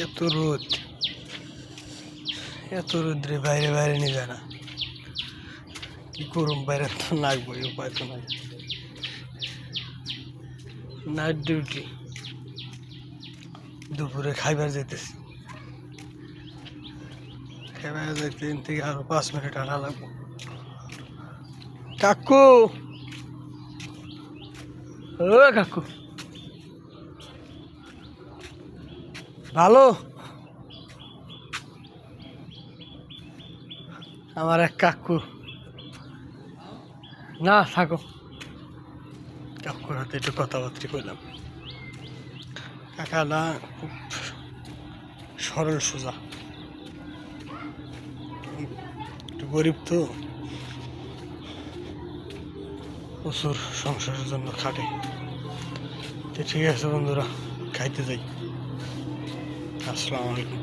এত রোদ, এত রোদ্রে বাইরে বাইরে নিয়ে যায় না। কি করুম, বাইরে তো লাগবে, উপায় তো নাই। নাইট ডিউটি, দুপুরে খাইবার যেতেছি। খাইবার যাইতে থেকে আরো 5 মিনিট হাঁটা লাগবো। কাকু, ও কাকু, ভালো? আমার এক কাকু, না থাকো, কাকুর হাতে একটু কথাবার্তা কইলাম। কাকাটা খুব সরল সোজা, একটু গরিব তো, প্রচুর সংসারের জন্য খাটে। তো ঠিক আছে বন্ধুরা, খাইতে যাই। আসসালামু আলাইকুম।